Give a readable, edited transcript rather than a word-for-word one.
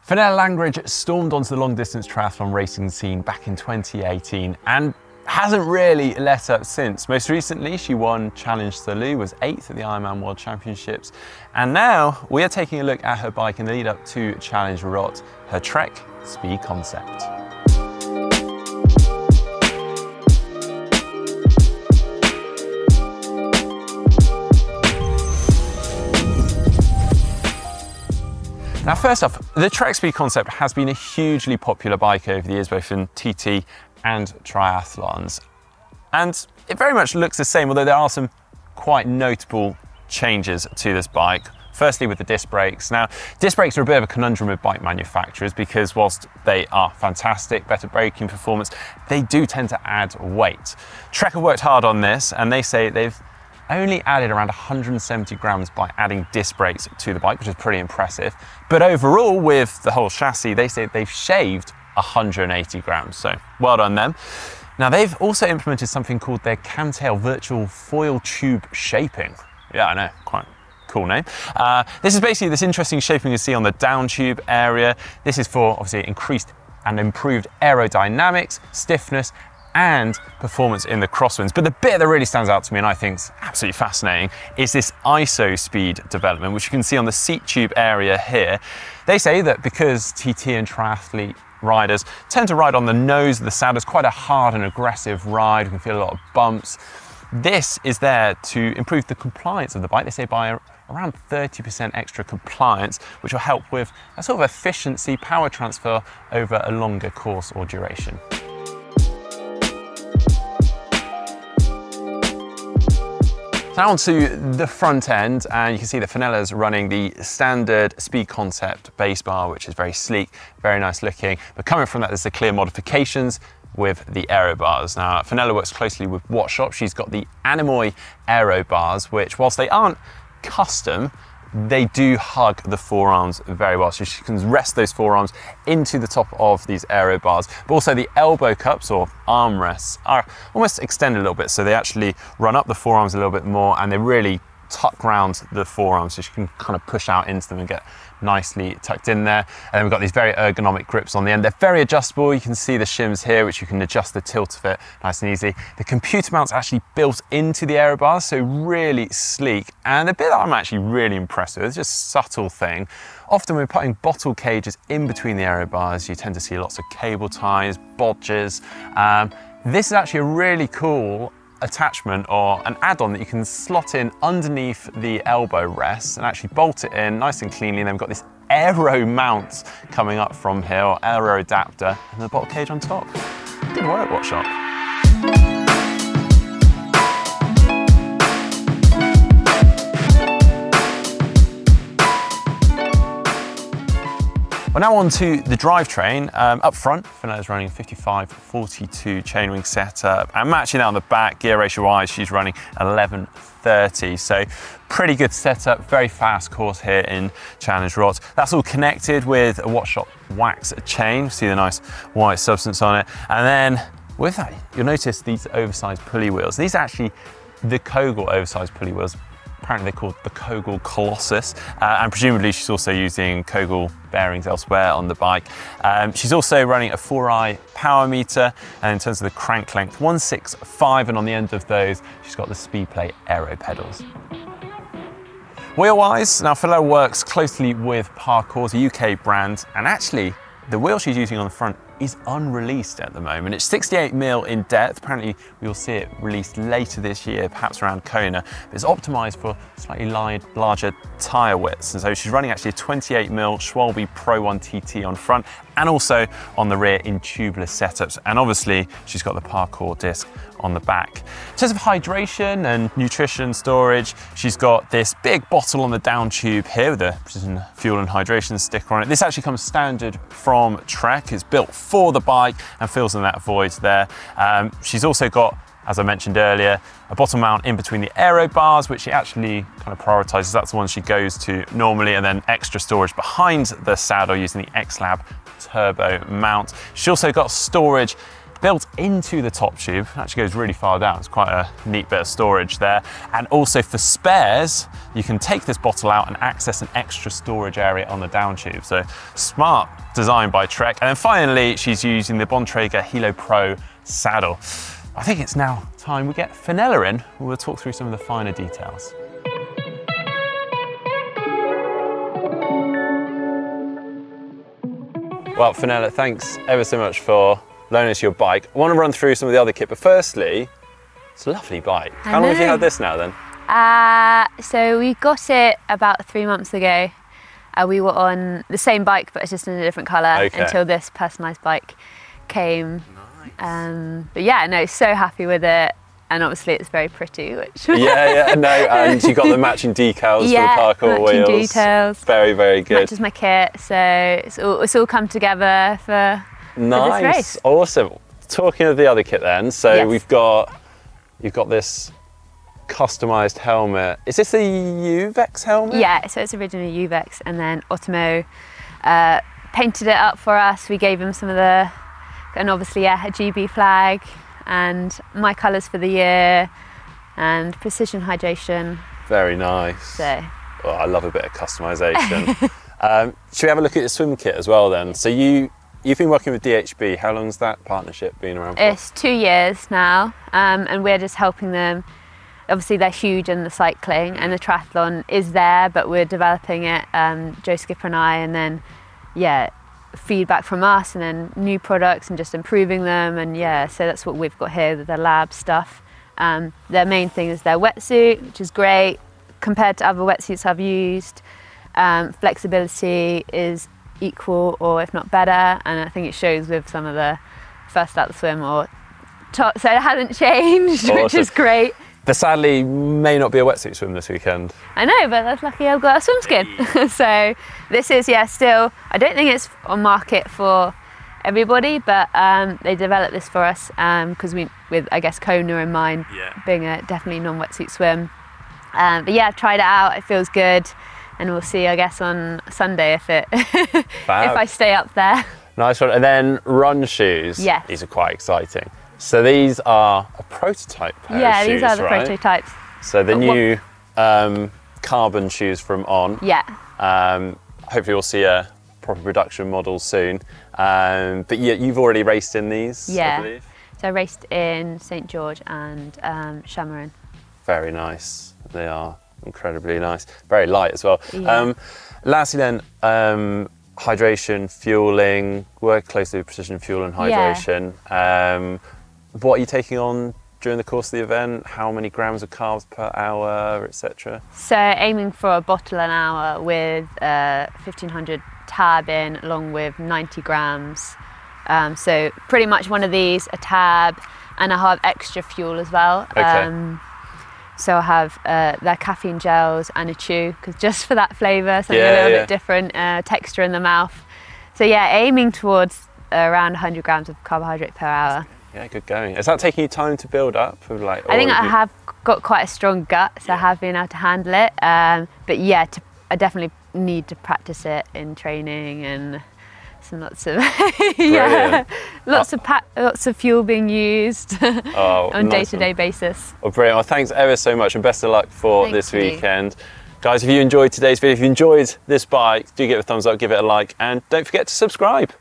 Fenella Langridge stormed onto the long-distance triathlon racing scene back in 2018 and hasn't really let up since. Most recently, she won Challenge Salou, was 8th at the Ironman World Championships, and now we are taking a look at her bike in the lead up to Challenge Roth, her Trek Speed concept. Now, first off, the Trek Speed concept has been a hugely popular bike over the years, both in TT and triathlons. And it very much looks the same, although there are some quite notable changes to this bike. Firstly, with the disc brakes. Now, disc brakes are a bit of a conundrum with bike manufacturers because whilst they are fantastic, better braking performance, they do tend to add weight. Trek have worked hard on this, and they say they've only added around 170 grams by adding disc brakes to the bike, which is pretty impressive. But overall, with the whole chassis, they say they've shaved 180 grams, so well done them. Now, they've also implemented something called their Camtail virtual foil tube shaping. Yeah, I know, quite cool name. This is basically this interesting shaping you see on the down tube area. This is for obviously increased and improved aerodynamics, stiffness, and performance in the crosswinds. But the bit that really stands out to me and I think is absolutely fascinating is this ISO speed development, which you can see on the seat tube area here. They say that because TT and triathlete riders tend to ride on the nose of the saddle, it's quite a hard and aggressive ride. You can feel a lot of bumps. This is there to improve the compliance of the bike. They say by around 30% extra compliance, which will help with a sort of efficiency, power transfer over a longer course or duration. Now onto the front end, and you can see that Fenella's running the standard speed concept base bar, which is very sleek, very nice looking. But coming from that, there's the clear modifications with the aero bars. Now, Fenella works closely with Wetsuit. She's got the Anemoy aero bars, which whilst they aren't custom, they do hug the forearms very well. So she can rest those forearms into the top of these aero bars. But also the elbow cups or armrests are almost extended a little bit. So they actually run up the forearms a little bit more and they really tuck round the forearms so she can kind of push out into them and get nicely tucked in there. And then we've got these very ergonomic grips on the end. They're very adjustable. You can see the shims here, which you can adjust the tilt of it nice and easy. The computer mount's actually built into the aero bars, so really sleek. And the bit that I'm actually really impressed with is just a subtle thing. Often when we're putting bottle cages in between the aero bars, you tend to see lots of cable ties, bodges. This is actually a really cool attachment or an add-on that you can slot in underneath the elbow rest and actually bolt it in nice and cleanly. And then we've got this aero mount coming up from here, or aero adapter, and the bottle cage on top. Good work, Wetsuit. Well, now on to the drivetrain. Up front, Fenella's running a 55-42 chainring setup, and matching that on the back, gear ratio-wise, she's running 1130. So pretty good setup, very fast course here in Challenge Roth. That's all connected with a Wetsuit wax chain. See the nice white substance on it. And then with that, you'll notice these oversized pulley wheels. These are actually the Kogel oversized pulley wheels. Apparently they're called the Kogel Colossus, and presumably she's also using Kogel bearings elsewhere on the bike. She's also running a 4i power meter, and in terms of the crank length, 165, and on the end of those, she's got the Speedplay aero pedals. Wheel-wise, now Fenella works closely with Parkour's a UK brand, and actually the wheel she's using on the front is unreleased at the moment. It's 68mm in depth. Apparently we'll see it released later this year, perhaps around Kona. But it's optimized for slightly larger tire widths. And so she's running actually a 28mm Schwalbe Pro 1 TT on front and also on the rear in tubeless setups. And obviously she's got the Parkour disc on the back. In terms of hydration and nutrition storage, she's got this big bottle on the down tube here with a precision fuel and hydration sticker on it. This actually comes standard from Trek. It's built for the bike and fills in that void there. She's also got, as I mentioned earlier, a bottom mount in between the aero bars, which she actually kind of prioritizes. That's the one she goes to normally, and then extra storage behind the saddle using the X-Lab Turbo mount. She's also got storage built into the top tube. It actually goes really far down. It's quite a neat bit of storage there. And also for spares, you can take this bottle out and access an extra storage area on the down tube. So smart design by Trek. And then finally, she's using the Bontrager Hilo Pro saddle. I think it's now time we get Fenella in. We'll talk through some of the finer details. Well, Fenella, thanks ever so much for loaning us your bike. I want to run through some of the other kit, but firstly, it's a lovely bike. How long have you had this now then? So we got it about 3 months ago. We were on the same bike, but it's just in a different colour until this personalised bike came. Nice. But yeah, no, so happy with it. And obviously it's very pretty, which... and you got the matching decals for the parkour wheels. Matching details. Very, very good. Matches my kit, so it's all come together for this race. Awesome. Talking of the other kit then, so you've got this customised helmet. Is this the Uvex helmet? Yeah, so it's originally Uvex, and then Otomo painted it up for us. We gave him some of the, and obviously a GB flag, and my colours for the year, and precision hydration. Very nice. So. Well, I love a bit of customisation. Should we have a look at your swim kit as well then? So you've been working with DHB. How long's that partnership been around for? It's 2 years now, and we're just helping them. Obviously they're huge in the cycling, and the triathlon is there, but we're developing it, Joe Skipper and I, and then feedback from us, and then new products and just improving them, and so that's what we've got here, the lab stuff. Their main thing is their wetsuit, which is great compared to other wetsuits I've used. Flexibility is equal or if not better, and I think it shows with some of the first out the swim or top, so it hasn't changed. Awesome. Which is great. There sadly may not be a wetsuit swim this weekend. I know, but that's lucky I've got a swim skin. So this is, still, I don't think it's on market for everybody, but they developed this for us because with I guess Kona in mind, being a definitely non-wetsuit swim. But yeah, I've tried it out, it feels good, and we'll see I guess on Sunday if if I stay up there. Nice one. And then run shoes. Yes. These are quite exciting. So these are a prototype pair of shoes, these are the prototypes. So the new carbon shoes from On. Yeah. Hopefully we'll see a proper production model soon. But you've already raced in these, I believe? So I raced in St George and Shamarin. Very nice. They are incredibly nice. Very light as well. Yeah. Lastly then, hydration, fueling, work closely with precision fuel and hydration. What are you taking on during the course of the event? How many grams of carbs per hour, etc.? So aiming for a bottle an hour with 1500 tab in, along with 90 grams. So pretty much one of these, a tab, and I have extra fuel as well. So I have their caffeine gels and a chew, because just for that flavour, something a little bit different, texture in the mouth. So aiming towards around 100 grams of carbohydrate per hour. Yeah, good going. Is that taking you time to build up? I think I have got quite a strong gut, so I have been able to handle it. But I definitely need to practice it in training, and lots of lots of fuel being used on day-to-day basis. Well, brilliant. Well, thanks ever so much, and best of luck for this weekend. Guys, if you enjoyed today's video, if you enjoyed this bike, do give it a thumbs up, give it a like, and don't forget to subscribe.